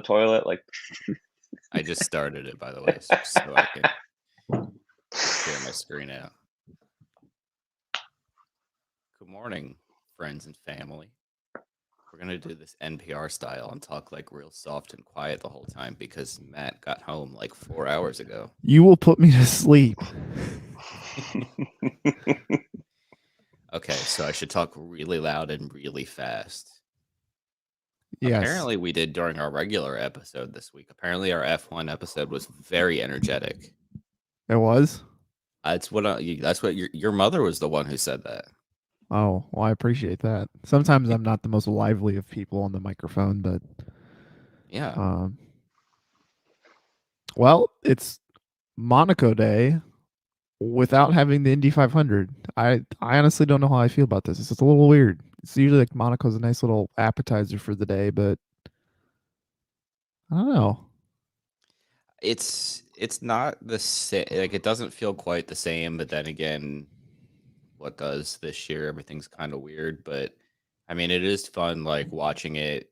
toilet? Like, I just started it, by the way, so I can share my screen out. Good morning, friends and family. We're going to do this NPR style and talk like real soft and quiet the whole time because Matt got home like 4 hours ago. You will put me to sleep. Okay, so I should talk really loud and really fast. Yes. Apparently, we did during our regular episode this week. Apparently, our F1 episode was very energetic. It was? That's what your mother was the one who said that. Oh, well, I appreciate that. Sometimes I'm not the most lively of people on the microphone, but yeah. Well, it's Monaco Day without having the Indy 500. I honestly don't know how I feel about this. It's just a little weird. It's usually like Monaco's a nice little appetizer for the day, but I don't know. It's not the same. Like, it doesn't feel quite the same. But then again, what does this year? Everything's kind of weird. But I mean, it is fun, like watching it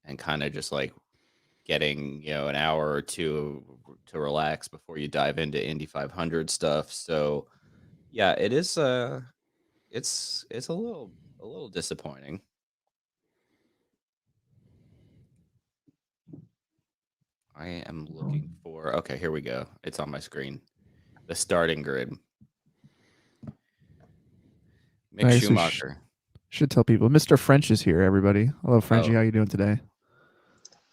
and kind of just like getting an hour or two to relax before you dive into Indy 500 stuff. So yeah, it is. It's a little disappointing. I am looking for. Okay, here we go. It's on my screen. The starting grid. Mick Schumacher. Should tell people. Mr. French is here, everybody. Hello, Frenchie. How you doing today?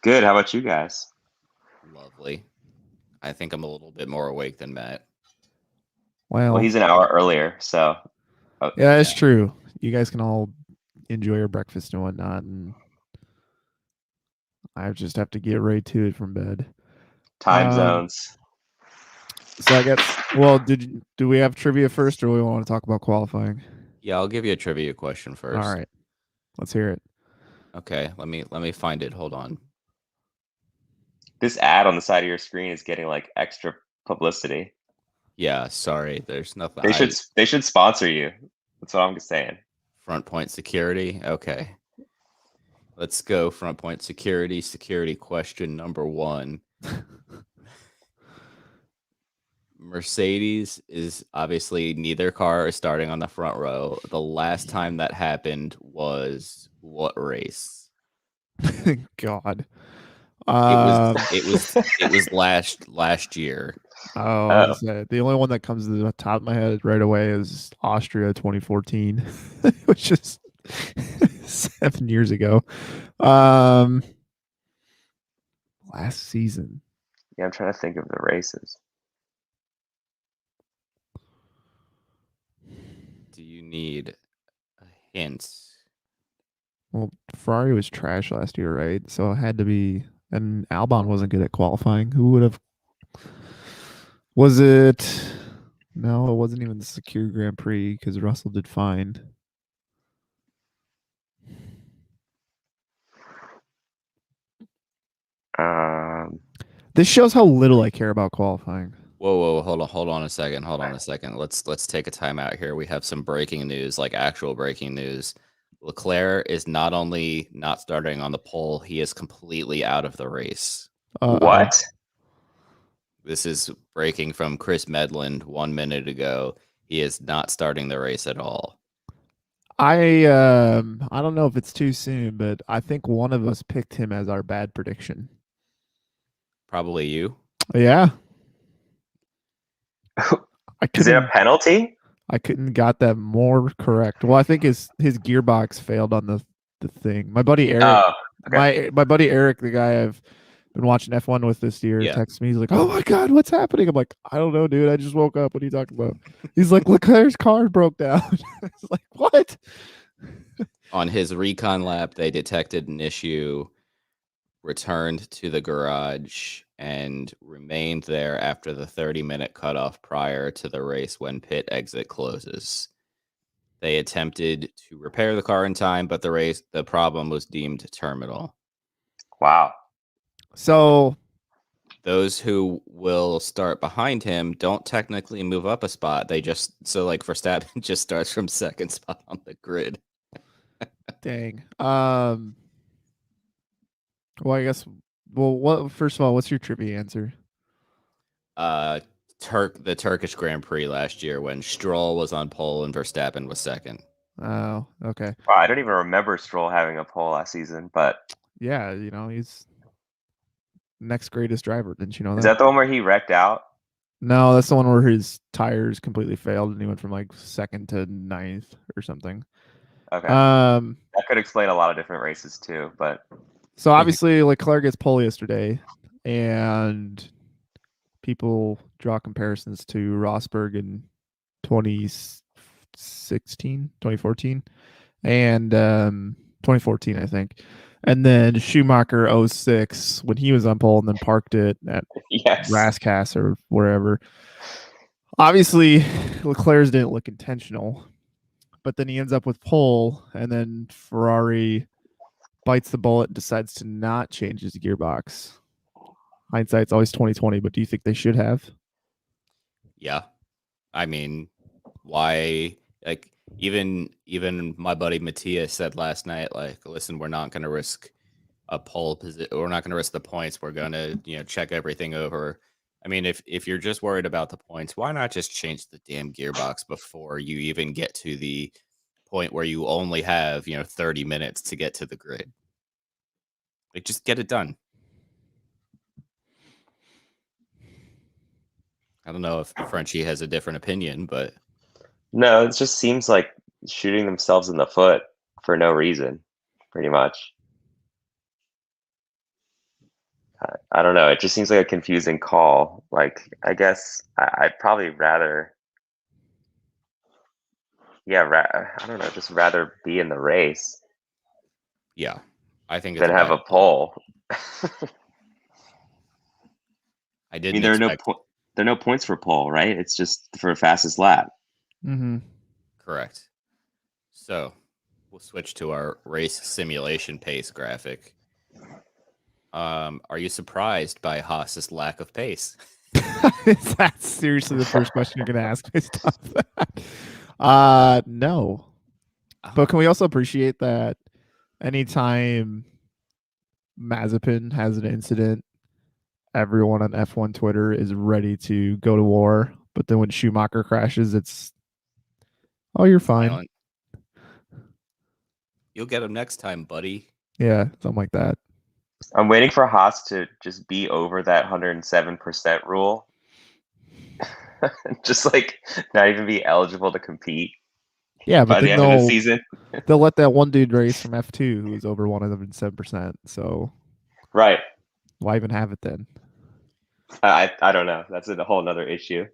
Good. How about you guys? Lovely. I think I'm a little bit more awake than Matt. Well, he's an hour earlier, so. Yeah, it's true. You guys can all enjoy your breakfast and whatnot, and I just have to get right to it from bed. Time zones. So I guess. Well, do we have trivia first, or do we want to talk about qualifying? Yeah, I'll give you a trivia question first. All right, let's hear it. Okay, let me find it. Hold on. This ad on the side of your screen is getting like extra publicity. Yeah, sorry. There's nothing. They should sponsor you. That's what I'm saying. Front Point Security. Okay. Let's go Front Point Security. Security question number 1. Mercedes is obviously neither car is starting on the front row. The last time that happened was what race? God. It was last year. Oh, the only one that comes to the top of my head right away is Austria 2014, which is 7 years ago. Last season. Yeah, I'm trying to think of the races. Do you need a hint? Well, Ferrari was trash last year, right? So it had to be, and Albon wasn't good at qualifying. Who would have? Was it? No, it wasn't even the Secure Grand Prix because Russell did fine. This shows how little I care about qualifying. Whoa, hold on a second. Let's take a time out here. We have some breaking news, like actual breaking news. Leclerc is not only not starting on the pole, he is completely out of the race. What? This is breaking from Chris Medland 1 minute ago. He is not starting the race at all. I don't know if it's too soon, but I think one of us picked him as our bad prediction. Probably you. Yeah. Is it a penalty? I couldn't got that more correct. Well, I think his gearbox failed on the thing. My buddy Eric, my buddy Eric, the guy I've been watching F1 with this year, texts me. He's like, "Oh my God, what's happening?" I'm like, "I don't know, dude. I just woke up. What are you talking about?" He's like, "Leclerc's car broke down." I was like, "What?" On his recon lap, they detected an issue, returned to the garage, and remained there after the 30-minute cutoff prior to the race when pit exit closes. They attempted to repair the car in time, but the problem was deemed terminal. Wow. So those who will start behind him don't technically move up a spot. They just, so like Verstappen just starts from second spot on the grid. Dang. Well, I guess. Well, what? First of all, what's your trivia answer? The Turkish Grand Prix last year when Stroll was on pole and Verstappen was second. Oh, okay. Wow, I don't even remember Stroll having a pole last season, but yeah, he's next greatest driver. Didn't you know that? Is that the one where he wrecked out? No, that's the one where his tires completely failed and he went from like second to ninth or something. Okay. That could explain a lot of different races too, but so obviously Leclerc gets pole yesterday, and people draw comparisons to Rosberg in 2016, 2014, and 2014, I think. And then Schumacher 06 when he was on pole and then parked it at Rascasse or wherever. Obviously, Leclerc's didn't look intentional, but then he ends up with pole, and then Ferrari bites the bullet and decides to not change his gearbox. Hindsight's always 2020, but do you think they should have? Yeah. I mean, why? Like, even my buddy Matthias said last night, like, listen, we're not going to risk a pole position. We're not going to risk the points. We're going to, check everything over. I mean, if you're just worried about the points, why not just change the damn gearbox before you even get to the point where you only have, 30 minutes to get to the grid? Like, just get it done. I don't know if Frenchie has a different opinion, but no, it just seems like shooting themselves in the foot for no reason, pretty much. I don't know. It just seems like a confusing call. Like, I guess I'd probably rather, I don't know, just rather be in the race. Yeah, I think than have a pole. I didn't. There are no points for pole, right? It's just for fastest lap. Mm-hmm. Correct. So we'll switch to our race simulation pace graphic. Are you surprised by Haas's lack of pace? Is that seriously the first question you're going to ask based off that? No. But can we also appreciate that anytime Mazepin has an incident, everyone on F1 Twitter is ready to go to war. But then when Schumacher crashes, it's, oh, you're fine. Silent. You'll get him next time, buddy. Yeah, something like that. I'm waiting for Haas to just be over that 107% rule. Just like not even be eligible to compete. Yeah, but by the end of the season, they'll let that one dude race from F2 who's over 107%. So, right? Why even have it then? I don't know. That's a whole nother issue.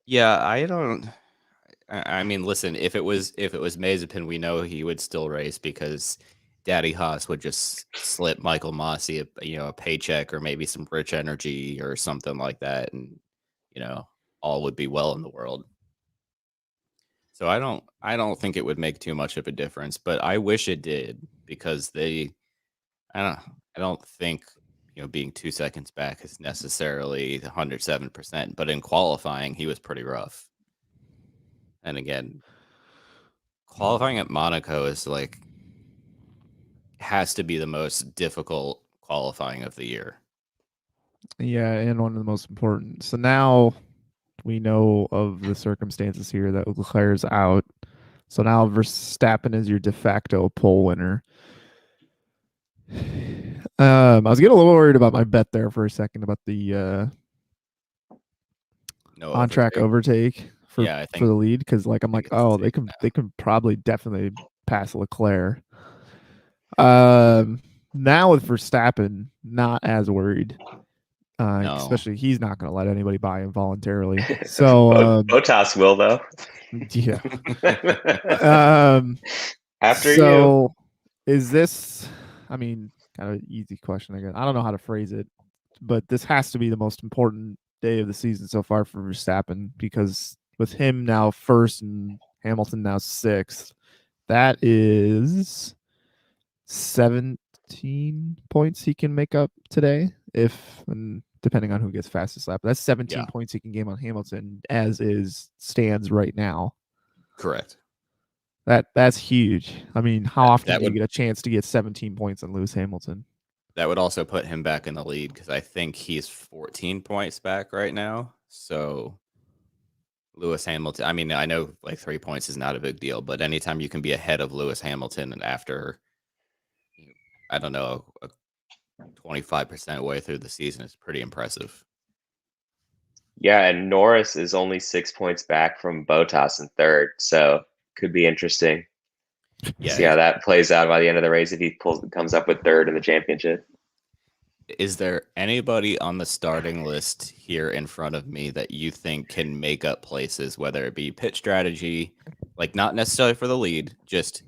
Yeah, I don't. I mean, listen, if it was Mazepin, we know he would still race because Daddy Haas would just slip Michael Masi a paycheck or maybe some rich energy or something like that, and all would be well in the world. So I don't think it would make too much of a difference, but I wish it did because I don't think being 2 seconds back is necessarily 107%, but in qualifying he was pretty rough. And again, qualifying at Monaco is has to be the most difficult qualifying of the year. Yeah, and one of the most important. So now we know of the circumstances here that Leclerc's out. So now Verstappen is your de facto pole winner. I was getting a little worried about my bet there for a second about the on-track overtake for the lead because I'm like, oh, they can probably definitely pass Leclerc. Now with Verstappen, not as worried. No. Especially he's not going to let anybody buy him voluntarily. So Bottas will though. Yeah. After you, is this? I mean, kind of an easy question again. I don't know how to phrase it, but this has to be the most important day of the season so far for Verstappen because with him now first and Hamilton now sixth, that is 17 points he can make up today depending on who gets fastest lap. That's 17 points he can gain on Hamilton as is stands right now. Correct. That's huge. I mean, how often do you would get a chance to get 17 points and lose Hamilton? That would also put him back in the lead because I think he's 14 points back right now. So Lewis Hamilton, I mean, I know like 3 points is not a big deal, but anytime you can be ahead of Lewis Hamilton and after, I don't know, 25% way through the season is pretty impressive. Yeah, and Norris is only 6 points back from Bottas in third, so could be interesting. Yeah, see how that plays out by the end of the race if he comes up with third in the championship. Is there anybody on the starting list here in front of me that you think can make up places, whether it be pit strategy, like not necessarily for the lead, just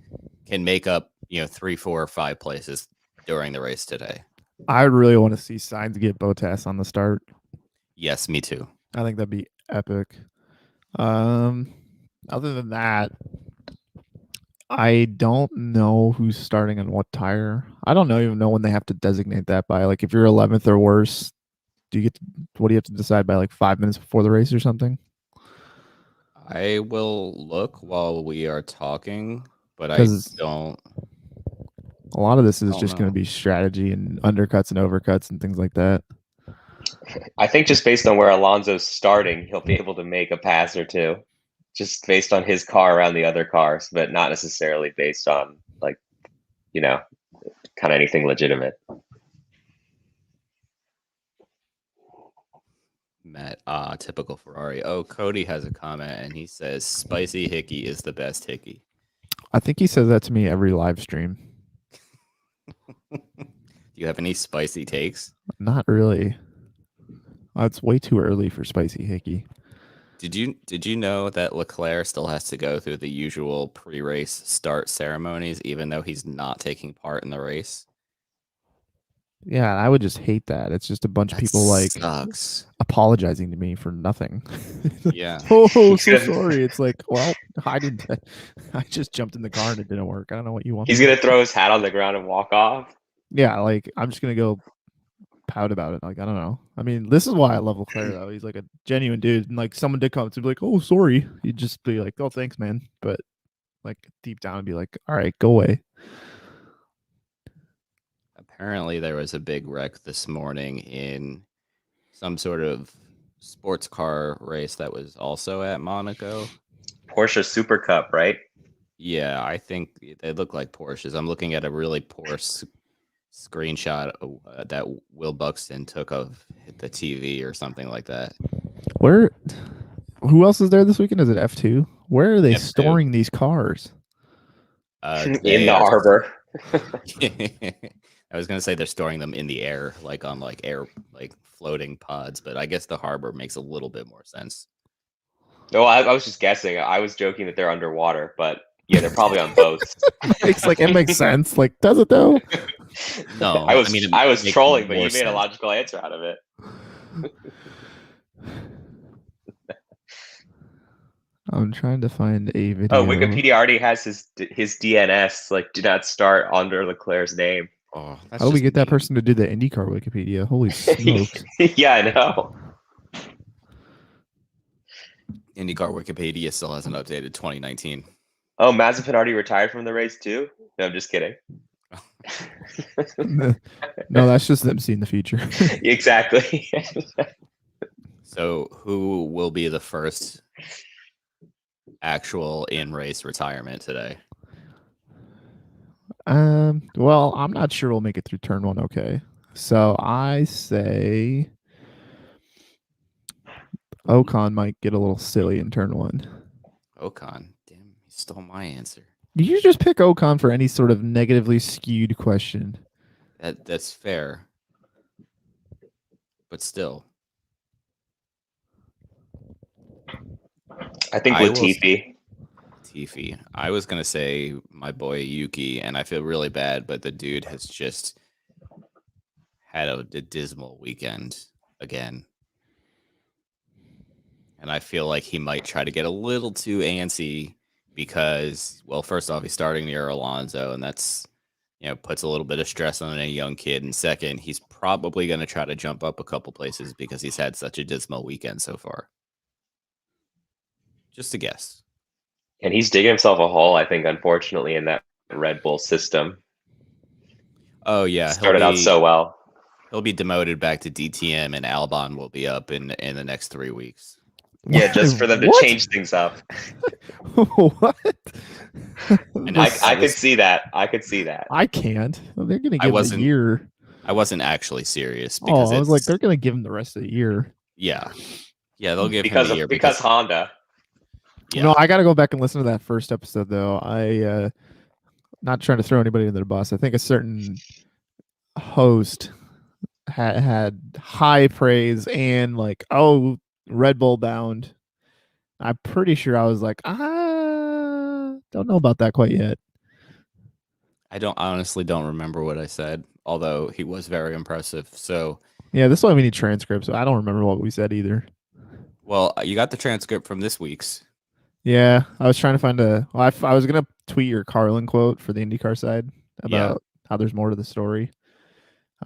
can make up, 3, 4, or 5 places during the race today? I really want to see Sainz get Bottas on the start. Yes, me too. I think that'd be epic. Other than that, I don't know who's starting on what tire. I don't even know when they have to designate that by. Like, if you're 11th or worse, what do you have to decide by, like 5 minutes before the race or something? I will look while we are talking, but I don't. A lot of this is just going to be strategy and undercuts and overcuts and things like that. I think just based on where Alonso's starting, he'll be able to make a pass or two, just based on his car around the other cars, but not necessarily based on like, kind of anything legitimate. Matt, typical Ferrari. Oh, Cody has a comment and he says spicy hickey is the best hickey. I think he says that to me every live stream. Do you have any spicy takes? Not really. It's way too early for spicy hickey. Did you know that Leclerc still has to go through the usual pre-race start ceremonies, even though he's not taking part in the race? Yeah, I would just hate that. It's just a bunch of people sucks. Apologizing to me for nothing. Yeah. Oh, so sorry. It's like, well, I just jumped in the car and it didn't work. I don't know what you want. He's gonna throw his hat on the ground and walk off. Yeah, like I'm just gonna go pout about it. Like, I don't know. I mean, this is why I love Leclerc though. He's like a genuine dude. And like someone did come to be like, oh, sorry. You'd just be like, oh, thanks, man. But like deep down and be like, all right, go away. Apparently there was a big wreck this morning in some sort of sports car race that was also at Monaco. Porsche Super Cup, right? Yeah, I think they look like Porsches. I'm looking at a really poor screenshot that Will Buxton took of the TV or something like that. Who else is there this weekend? Is it F2? Where are they F2. storing these cars? In the harbor. I was gonna say they're storing them in the air, like on floating pods, but I guess the harbor makes a little bit more sense. No, I was just guessing. I was joking that they're underwater, but yeah, they're probably on boats. It makes sense. Like, does it though? No, I was trolling, but you made a logical answer out of it. I'm trying to find a video. Oh, Wikipedia already has his DNS, like do not start under Leclerc's name. Oh, how do we get that person to do the IndyCar Wikipedia? Holy smokes! Yeah, I know. IndyCar Wikipedia still hasn't updated 2019. Oh, Mazepin already retired from the race too? No, I'm just kidding. No, that's just them seeing the future. Exactly. So who will be the first actual in-race retirement today? Well, I'm not sure we'll make it through turn one. Okay, so I say Ocon might get a little silly in turn one. Ocon, damn, he stole my answer. Did you just pick Ocon for any sort of negatively skewed question? That's fair, but still, I think Latifi. I was gonna say my boy Yuki, and I feel really bad, but the dude has just had a dismal weekend again, and I feel like he might try to get a little too antsy because, well, first off, he's starting near Alonso, and that's puts a little bit of stress on a young kid. And second, he's probably going to try to jump up a couple places because he's had such a dismal weekend so far. Just a guess. And he's digging himself a hole, I think, unfortunately, in that Red Bull system. Oh yeah, Started out so well. He'll be demoted back to DTM, and Albon will be up in the next 3 weeks. Yeah, just for them to change things up. What? And I could see that. I could see that. I can't. They're gonna give him a year. I wasn't actually serious because I was like, they're gonna give him the rest of the year. Yeah, they'll give him a year because Honda. Yeah. No, I got to go back and listen to that first episode though. I not trying to throw anybody under the bus. I think a certain host had high praise and like, oh, Red Bull bound. I'm pretty sure I was like, don't know about that quite yet. I honestly don't remember what I said, although he was very impressive. So yeah, this is why we need transcripts. So I don't remember what we said either. Well, you got the transcript from this week's. Yeah, I was trying to find I was gonna tweet your Carlin quote for the IndyCar side about how there's more to the story.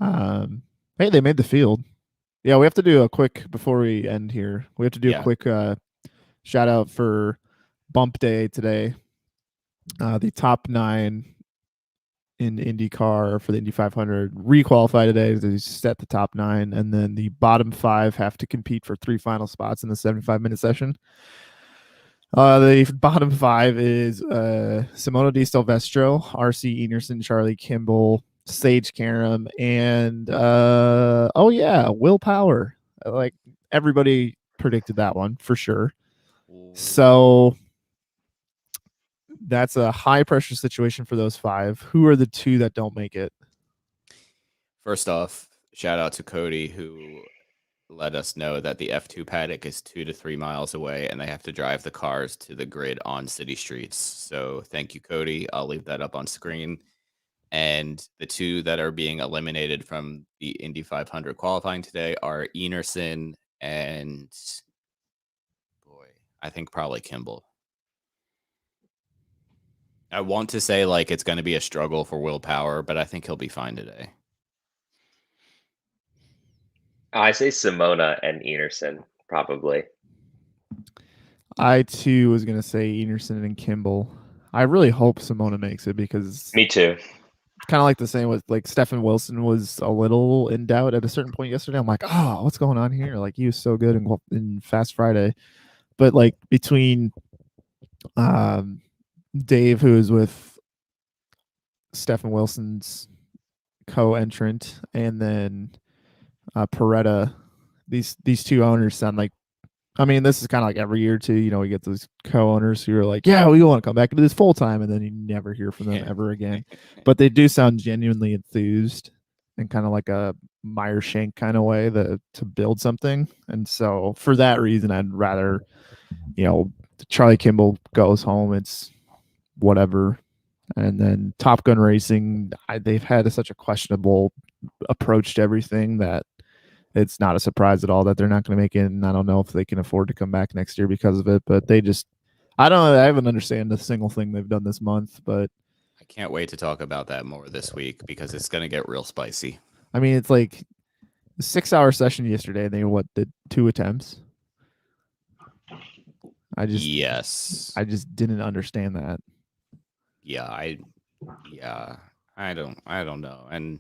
Hey, they made the field. Yeah, we have to do a quick before we end here. We have to do a quick shout out for Bump Day today. The top 9 in IndyCar for the Indy 500 requalify today. They set the top 9, and then the bottom 5 have to compete for 3 final spots in the 75-minute session. The bottom 5 is Simona Di Silvestro, RC Enerson, Charlie Kimball, Sage Karam, and Will Power. Like everybody predicted that one for sure. So that's a high pressure situation for those 5. Who are the 2 that don't make it? First off, shout out to Cody, who let us know that the F2 paddock is 2 to 3 miles away and they have to drive the cars to the grid on city streets. So thank you, Cody. I'll leave that up on screen. And the 2 that are being eliminated from the Indy 500 qualifying today are Enerson and I think probably Kimball. I want to say like it's going to be a struggle for Will Power, but I think he'll be fine today. I say Simona and Enerson, probably. I too was going to say Enerson and Kimball. I really hope Simona makes it because me too. It's kind of like the same with like Stefan Wilson was a little in doubt at a certain point yesterday. I'm like, oh, what's going on here? Like he was so good in Fast Friday, but like between Dave, who is with Stefan Wilson's co-entrant, and then Peretta, these 2 owners sound like, I mean, this is kind of like every year too. You know, we get those co-owners who are like, yeah, we want to come back into this full time, and then you never hear from them ever again. But they do sound genuinely enthused in kind of like a Meyer Shank kind of way to build something. And so for that reason, I'd rather, Charlie Kimball goes home. It's whatever. And then Top Gun Racing, they've had such a questionable approach to everything that it's not a surprise at all that they're not going to make it. And I don't know if they can afford to come back next year because of it, but I haven't understand a single thing they've done this month, but I can't wait to talk about that more this week because it's going to get real spicy. I mean, it's like a 6-hour session yesterday and they did 2 attempts. I just didn't understand that. I don't know. And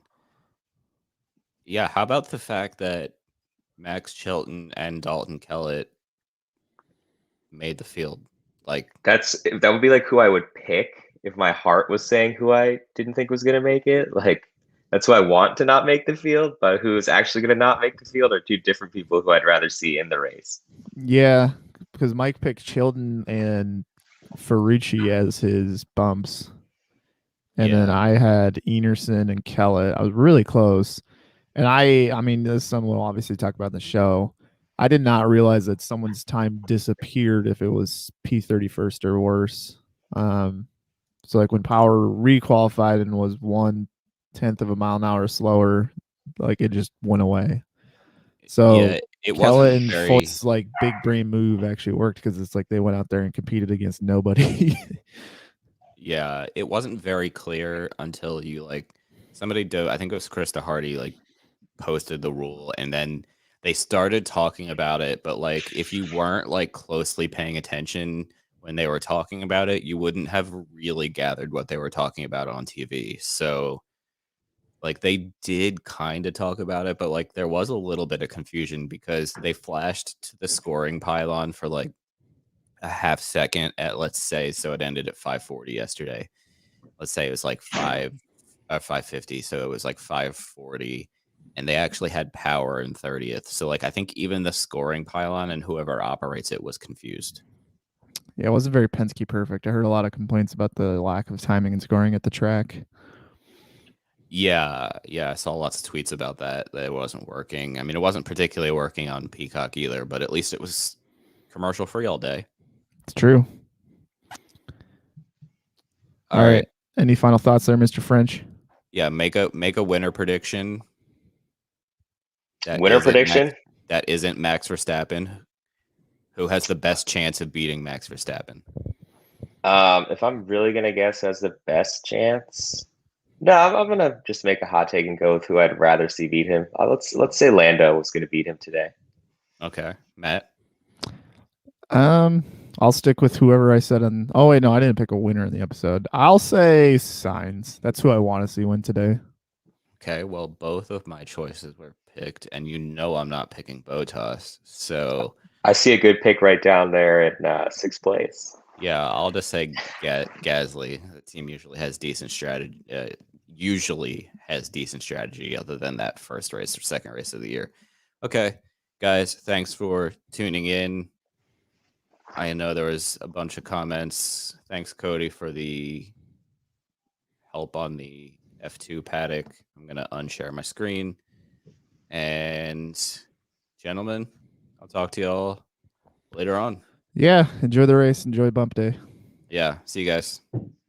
yeah, how about the fact that Max Chilton and Dalton Kellett made the field? Like that would be like who I would pick if my heart was saying who I didn't think was going to make it. Like that's who I want to not make the field, but who's actually going to not make the field are 2 different people who I'd rather see in the race. Yeah, because Mike picked Chilton and Ferrucci as his bumps. And then I had Enerson and Kellett. I was really close. And I mean, this is something we'll obviously talk about in the show. I did not realize that someone's time disappeared if it was P31st or worse. So like when Power requalified and was 1/10 of a mile an hour slower, like it just went away. So Kellett and Foyt's like big brain move actually worked because it's like they went out there and competed against nobody. Yeah, it wasn't very clear until you like somebody I think it was Krista Hardy like posted the rule and then they started talking about it, but like if you weren't like closely paying attention when they were talking about it, you wouldn't have really gathered what they were talking about on TV. So like they did kind of talk about it, but like there was a little bit of confusion because they flashed to the scoring pylon for like a half second at, let's say, so it ended at 5:40 yesterday. Let's say it was like 5:50, so it was like 5:40, and they actually had power in 30th. So like I think even the scoring pylon and whoever operates it was confused. Yeah, it wasn't very Penske perfect. I heard a lot of complaints about the lack of timing and scoring at the track. Yeah, I saw lots of tweets about that it wasn't working. I mean, it wasn't particularly working on Peacock either, but at least it was commercial free all day. It's true. All right. Any final thoughts there, Mr. French? Yeah, make a winner prediction. Winner prediction? That isn't Max Verstappen. Who has the best chance of beating Max Verstappen? If I'm really gonna guess has the best chance, no, I'm gonna just make a hot take and go with who I'd rather see beat him. Let's say Lando was gonna beat him today. Okay, Matt. I'll stick with whoever I said on. Oh wait, no, I didn't pick a winner in the episode. I'll say Sainz. That's who I want to see win today. Okay, well, both of my choices were picked, and you know I'm not picking Bottas. So I see a good pick right down there in 6th place. Yeah, I'll just say Gasly. The team usually has decent strategy. Other than that first race or second race of the year. Okay, guys, thanks for tuning in. I know there was a bunch of comments. Thanks, Cody, for the help on the F2 paddock. I'm gonna unshare my screen. And gentlemen, I'll talk to y'all later on. Yeah, enjoy the race. Enjoy bump day. Yeah, see you guys.